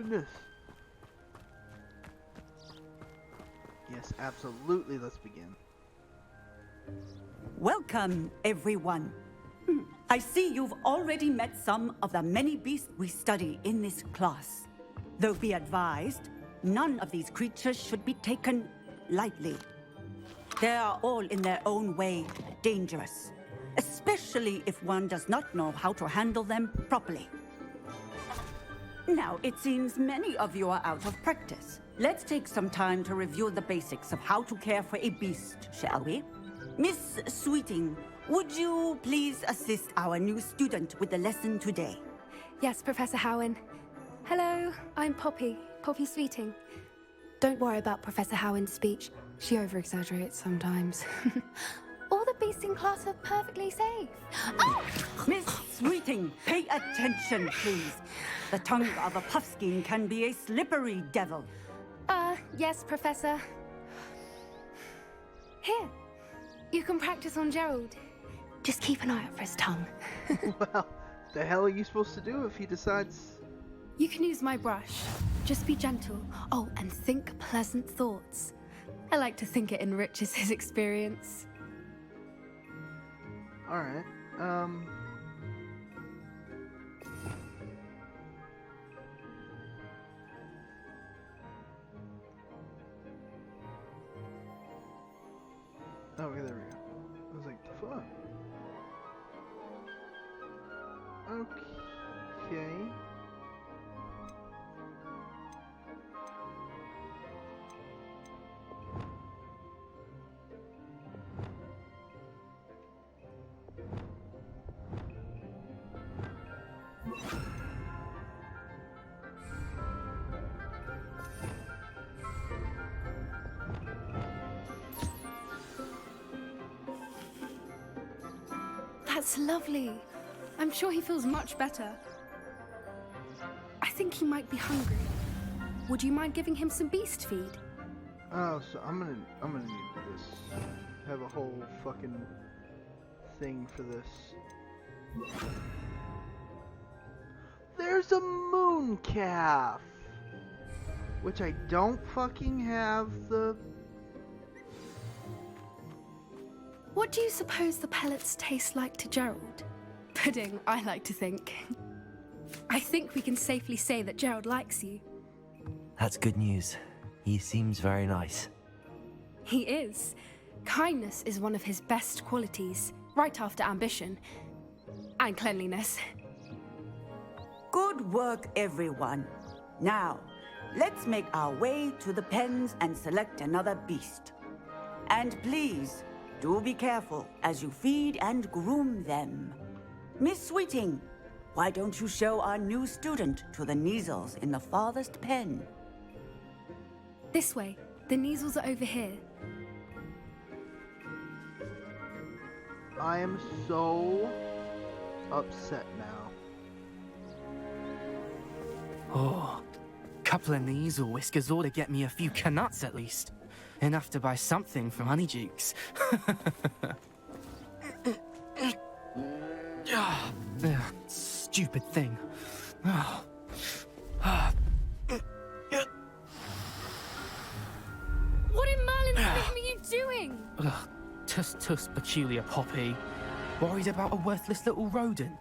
goodness. Yes, absolutely, let's begin. Welcome, everyone. I see you've already met some of the many beasts we study in this class. Though be advised, none of these creatures should be taken lightly. They are all in their own way dangerous, especially if one does not know how to handle them properly. Now, it seems many of you are out of practice. Let's take some time to review the basics of how to care for a beast, shall we? Miss Sweeting, would you please assist our new student with the lesson today? Yes, Professor Howen. Hello, I'm Poppy Sweeting. Don't worry about Professor Howen's speech. She over-exaggerates sometimes. All the beasts in class are perfectly safe. Oh! Miss Sweeting, pay attention, please. The tongue of a puffskein can be a slippery devil. Yes, Professor. Here, you can practice on Gerald. Just keep an eye out for his tongue. Well, the hell are you supposed to do if he decides... You can use my brush. Just be gentle. Oh, and think pleasant thoughts. I like to think it enriches his experience. Alright, okay, there we go. I was like, the fuck? Okay. That's lovely. I'm sure he feels much better. I think he might be hungry. Would you mind giving him some beast feed? Oh, so I'm gonna need this. Have a whole fucking thing for this. There's a moon calf! Which I don't fucking have the... What do you suppose the pellets taste like to Gerald? Pudding, I like to think. I think we can safely say that Gerald likes you. That's good news. He seems very nice. He is. Kindness is one of his best qualities, right after ambition. And cleanliness. Good work, everyone. Now, let's make our way to the pens and select another beast. And please, do be careful as you feed and groom them. Miss Sweeting, why don't you show our new student to the Neasels in the farthest pen? This way. The Neasels are over here. I am so upset now. Oh, couple of Neasel whiskers ought to get me a few canuts at least. Enough to buy something from Honeydukes. Stupid thing. What in Merlin's name are you doing? Tuss, peculiar Poppy. Worried about a worthless little rodent.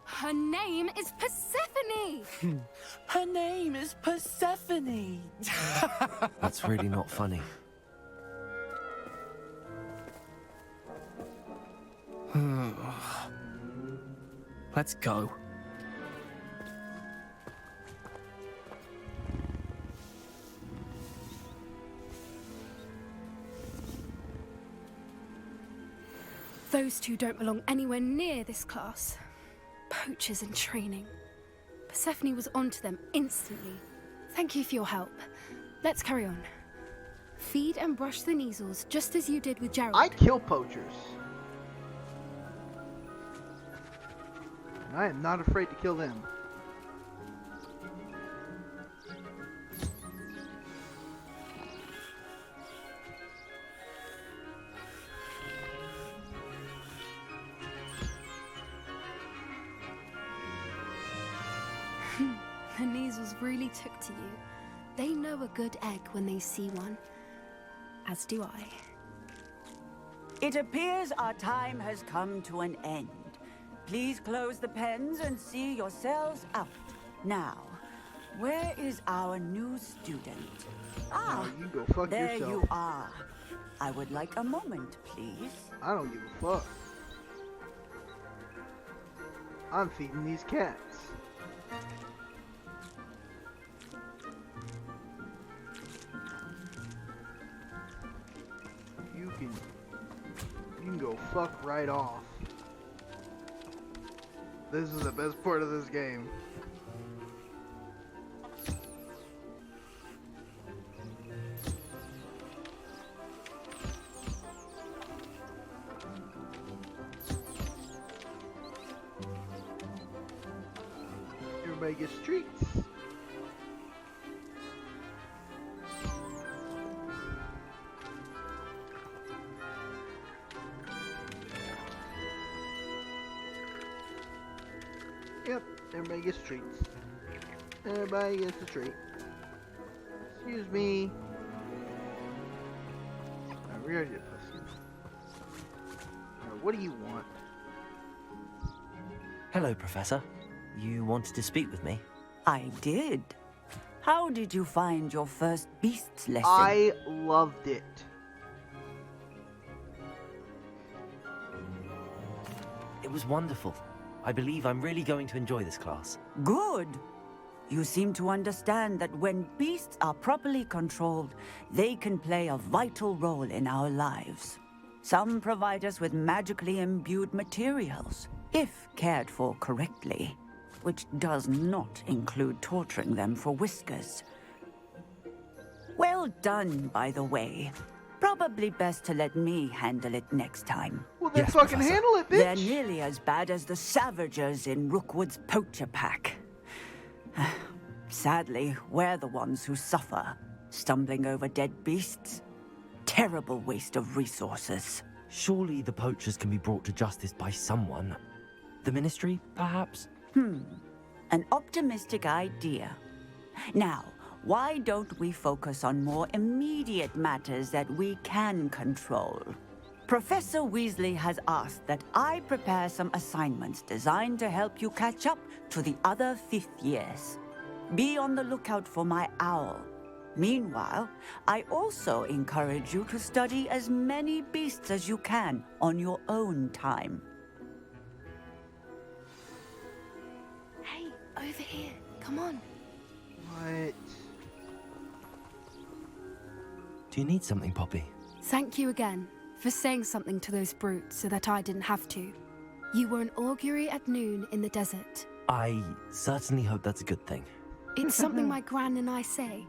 Her name is Persephone! Her name is Persephone! That's really not funny. Let's go. Those two don't belong anywhere near this class. Poachers in training. Persephone was onto them instantly. Thank you for your help. Let's carry on. Feed and brush the Neasels just as you did with Gerald. I kill poachers. And I am not afraid to kill them. the Neasels really took to you. They know a good egg when they see one. As do I. It appears our time has come to an end. Please close the pens and see yourselves out. Now, where is our new student? Ah, you go fuck there yourself. you are. I would like a moment, please. I don't give a fuck. I'm feeding these cats. You can go fuck right off. This is the best part of this game. Everybody gets treats. Yep, everybody gets treats. Everybody gets a treat. Excuse me. Where are you, pussy? What do you want? Hello, Professor. You wanted to speak with me? I did. How did you find your first beasts lesson? I loved it. It was wonderful. I believe I'm really going to enjoy this class. Good. You seem to understand that when beasts are properly controlled, they can play a vital role in our lives. Some provide us with magically imbued materials, if cared for correctly, which does not include torturing them for whiskers. Well done, by the way. Probably best to let me handle it next time. Well, then Yes, fucking Professor. handle it, They're bitch. nearly as bad as the Savagers in Rookwood's poacher pack. Sadly, we're the ones who suffer, stumbling over dead beasts. Terrible waste of resources. Surely the poachers can be brought to justice by someone. The Ministry, perhaps? An optimistic idea. Now, why don't we focus on more immediate matters that we can control? Professor Weasley has asked that I prepare some assignments designed to help you catch up to the other fifth years. Be on the lookout for my owl. Meanwhile, I also encourage you to study as many beasts as you can on your own time. Hey, over here. Come on. What? Do you need something, Poppy? Thank you again for saying something to those brutes so that I didn't have to. You were an augury at noon in the desert. I certainly hope that's a good thing. It's something my gran and I say.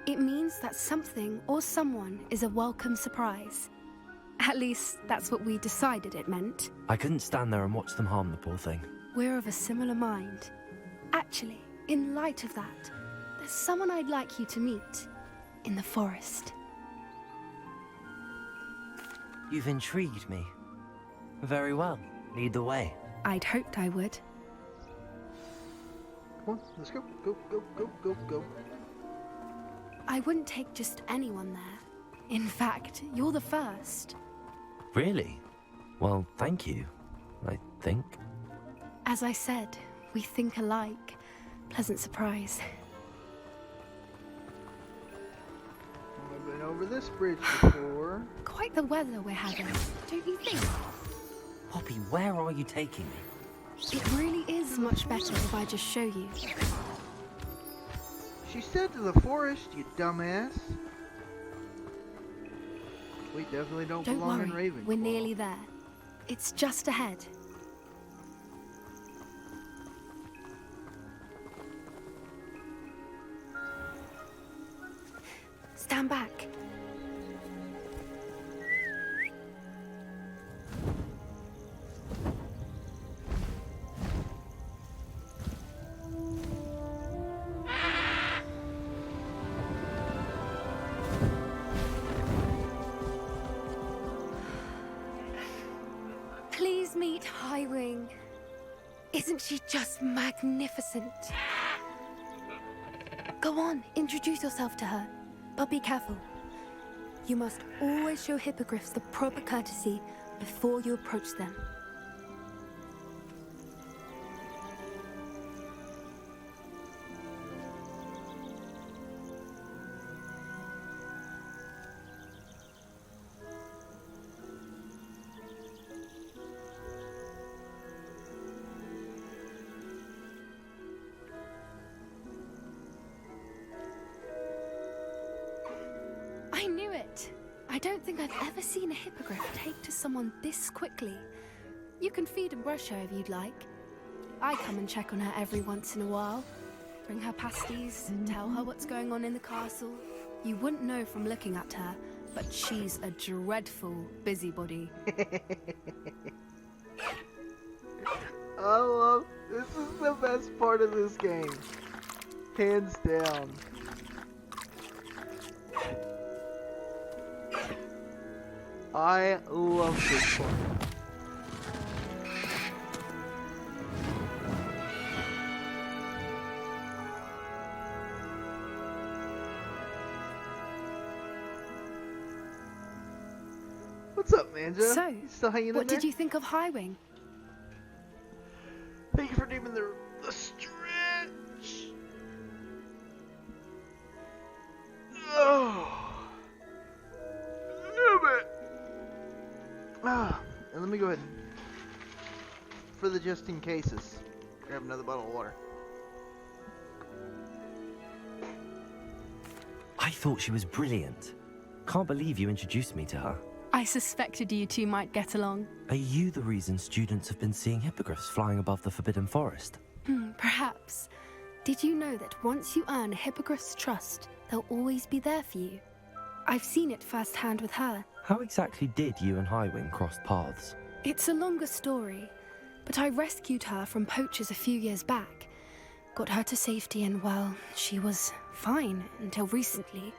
It means that something or someone is a welcome surprise. At least, that's what we decided it meant. I couldn't stand there and watch them harm the poor thing. We're of a similar mind. Actually, in light of that, there's someone I'd like you to meet. In the forest. You've intrigued me. Very well. Lead the way. I'd hoped I would. Come on, let's go. Go, go, go, go, go. I wouldn't take just anyone there. In fact, you're the first. Really? Well, thank you, I think. As I said, we think alike. Pleasant surprise. I've been over this bridge before. Quite the weather we're having, don't you think? Poppy, where are you taking me? It really is much better if I just show you. She said to the forest, you dumbass. We definitely don't Don't belong in worry, Ravenclaw. we're nearly there. It's just ahead. Stand back. Please meet Highwing. Isn't she just magnificent? Go on, introduce yourself to her. But be careful. You must always show hippogriffs the proper courtesy before you approach them. I knew it! I don't think I've ever seen a hippogriff take to someone this quickly. You can feed and brush her if you'd like. I come and check on her every once in a while. Bring her pasties, tell her what's going on in the castle. You wouldn't know from looking at her, but she's a dreadful busybody. I love this. Is the best part of this game, hands down. I love this part. What's up, Manja? So, You still hanging in there? what did you think of Highwing? Thank you for naming the stretch. Oh, damn it. And let me go ahead and, for the just in cases, grab another bottle of water. I thought she was brilliant. Can't believe you introduced me to her. I suspected you two might get along. Are you the reason students have been seeing hippogriffs flying above the Forbidden Forest? Perhaps. Did you know that once you earn a hippogriff's trust, they'll always be there for you? I've seen it firsthand with her. How exactly did you and Highwing cross paths? It's a longer story, but I rescued her from poachers a few years back. Got her to safety and, well, she was fine until recently.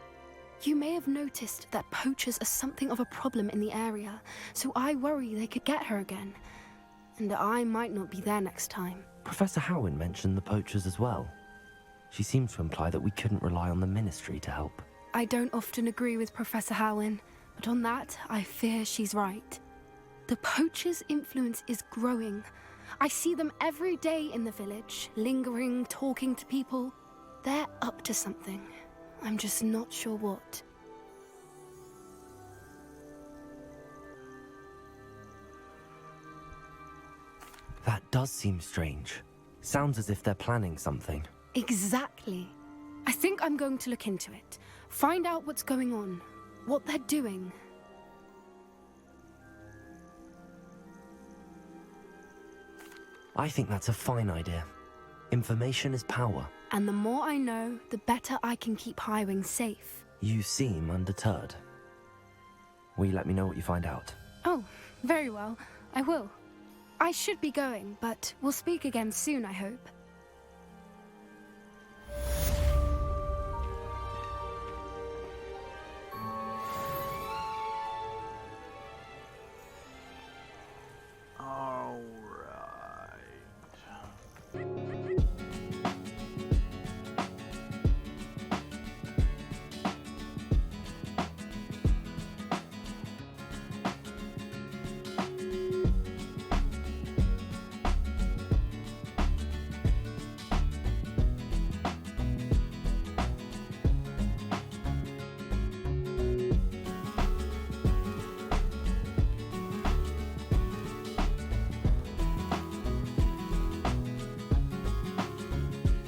You may have noticed that poachers are something of a problem in the area, so I worry they could get her again. And I might not be there next time. Professor Howin mentioned the poachers as well. She seemed to imply that we couldn't rely on the Ministry to help. I don't often agree with Professor Howin, but on that, I fear she's right. The poachers' influence is growing. I see them every day in the village, lingering, talking to people. They're up to something. I'm just not sure what. That does seem strange. Sounds as if they're planning something. Exactly. I think I'm going to look into it. Find out what's going on, what they're doing. I think that's a fine idea. Information is power. And the more I know, the better I can keep Highwing safe. You seem undeterred. Will you let me know what you find out? Oh, very well. I will. I should be going, but we'll speak again soon, I hope.